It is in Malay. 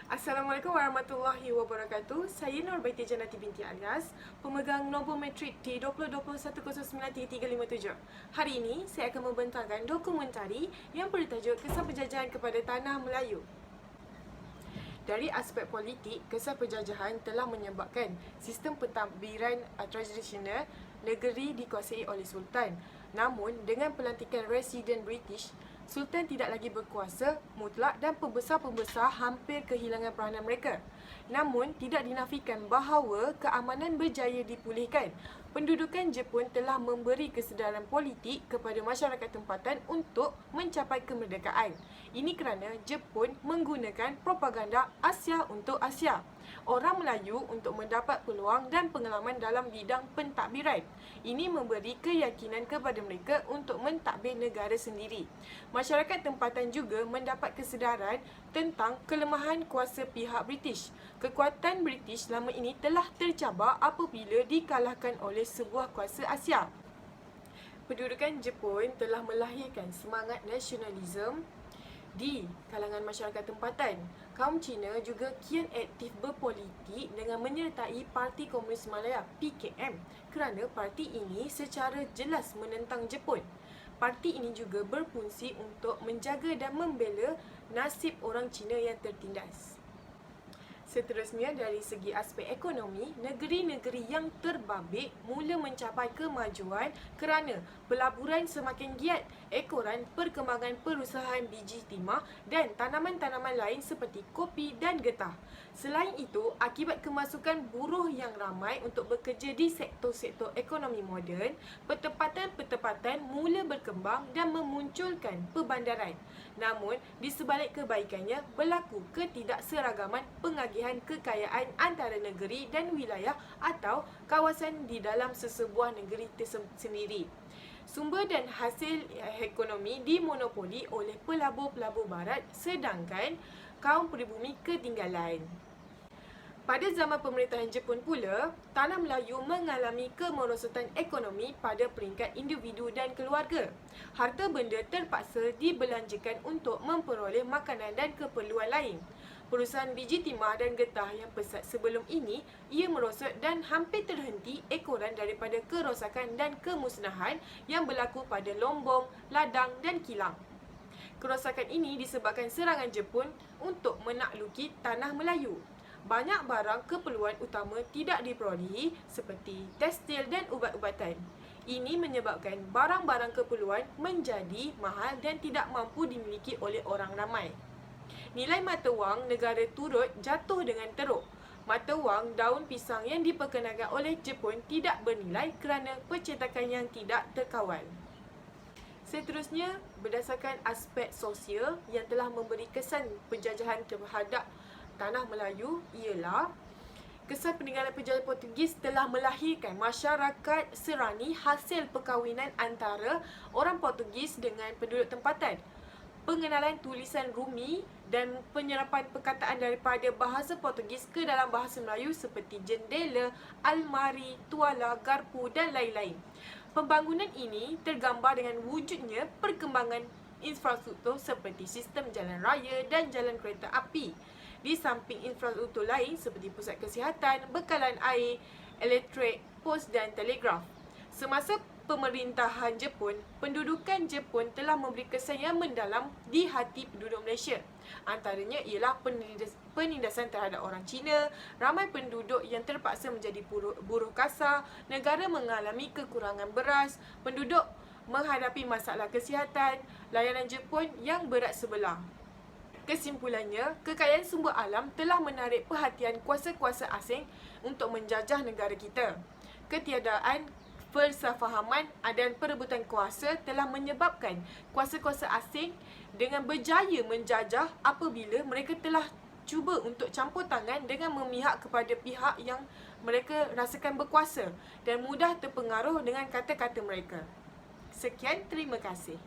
Assalamualaikum warahmatullahi wabarakatuh. Saya Norbaiti Janati binti Alias, pemegang nombor matrik T2021093357. Hari ini saya akan membentangkan dokumentari yang bertajuk Kisah Penjajahan kepada Tanah Melayu. Dari aspek politik, kisah penjajahan telah menyebabkan sistem pentadbiran tradisional negeri dikuasai oleh Sultan. Namun, dengan pelantikan Residen British, Sultan tidak lagi berkuasa mutlak dan pembesar-pembesar hampir kehilangan peranan mereka. Namun, tidak dinafikan bahawa keamanan berjaya dipulihkan. Pendudukan Jepun telah memberi kesedaran politik kepada masyarakat tempatan untuk mencapai kemerdekaan. Ini kerana Jepun menggunakan propaganda Asia untuk Asia. Orang Melayu untuk mendapat peluang dan pengalaman dalam bidang pentadbiran. Ini memberi keyakinan kepada mereka untuk mentadbir negara sendiri. Masyarakat tempatan juga mendapat kesedaran tentang kelemahan kuasa pihak British. Kekuatan British selama ini telah tercabar apabila dikalahkan oleh sebuah kuasa Asia. Pendudukan Jepun telah melahirkan semangat nasionalisme di kalangan masyarakat tempatan. Kaum Cina juga kian aktif berpolitik dengan menyertai Parti Komunis Malaya (PKM) kerana parti ini secara jelas menentang Jepun. Parti ini juga berfungsi untuk menjaga dan membela nasib orang Cina yang tertindas. Seterusnya, dari segi aspek ekonomi, negeri-negeri yang terbabit mula mencapai kemajuan kerana pelaburan semakin giat, ekoran, perkembangan perusahaan biji timah dan tanaman-tanaman lain seperti kopi dan getah. Selain itu, akibat kemasukan buruh yang ramai untuk bekerja di sektor-sektor ekonomi moden, pertempatan-pertempatan mula berkembang dan memunculkan perbandaran. Namun, di sebalik kebaikannya, berlaku ketidakseragaman pengagihan kekayaan antara negeri dan wilayah atau kawasan di dalam sesebuah negeri tersendiri. Sumber dan hasil ekonomi dimonopoli oleh pelabur-pelabur barat sedangkan kaum pribumi ketinggalan. Pada zaman pemerintahan Jepun pula, tanah Melayu mengalami kemerosotan ekonomi pada peringkat individu dan keluarga. Harta benda terpaksa dibelanjakan untuk memperoleh makanan dan keperluan lain. Perusahaan biji timah dan getah yang pesat sebelum ini, ia merosot dan hampir terhenti ekoran daripada kerosakan dan kemusnahan yang berlaku pada Lombong, Ladang dan Kilang. Kerosakan ini disebabkan serangan Jepun untuk menakluki tanah Melayu. Banyak barang keperluan utama tidak diperolehi seperti tekstil dan ubat-ubatan. Ini menyebabkan barang-barang keperluan menjadi mahal dan tidak mampu dimiliki oleh orang ramai. Nilai mata wang negara turut jatuh dengan teruk. Mata wang daun pisang yang diperkenalkan oleh Jepun tidak bernilai kerana percetakan yang tidak terkawal. Seterusnya, berdasarkan aspek sosial yang telah memberi kesan penjajahan terhadap tanah Melayu ialah kesan peninggalan penjajah Portugis telah melahirkan masyarakat serani hasil perkahwinan antara orang Portugis dengan penduduk tempatan. Pengenalan tulisan Rumi dan penyerapan perkataan daripada bahasa Portugis ke dalam bahasa Melayu seperti jendela, almari, tuala, garpu dan lain-lain. Pembangunan ini tergambar dengan wujudnya perkembangan infrastruktur seperti sistem jalan raya dan jalan kereta api. Di samping infrastruktur lain seperti pusat kesihatan, bekalan air, elektrik, pos dan telegraf. Semasa pemerintahan Jepun, pendudukan Jepun telah memberi kesan yang mendalam di hati penduduk Malaysia. Antaranya ialah penindasan terhadap orang Cina, ramai penduduk yang terpaksa menjadi buruh kasar, negara mengalami kekurangan beras, penduduk menghadapi masalah kesihatan, layanan Jepun yang berat sebelah. Kesimpulannya, kekayaan sumber alam telah menarik perhatian kuasa-kuasa asing untuk menjajah negara kita. Ketiadaan persefahaman dan perebutan kuasa telah menyebabkan kuasa-kuasa asing dengan berjaya menjajah apabila mereka telah cuba untuk campur tangan dengan memihak kepada pihak yang mereka rasakan berkuasa dan mudah terpengaruh dengan kata-kata mereka. Sekian, terima kasih.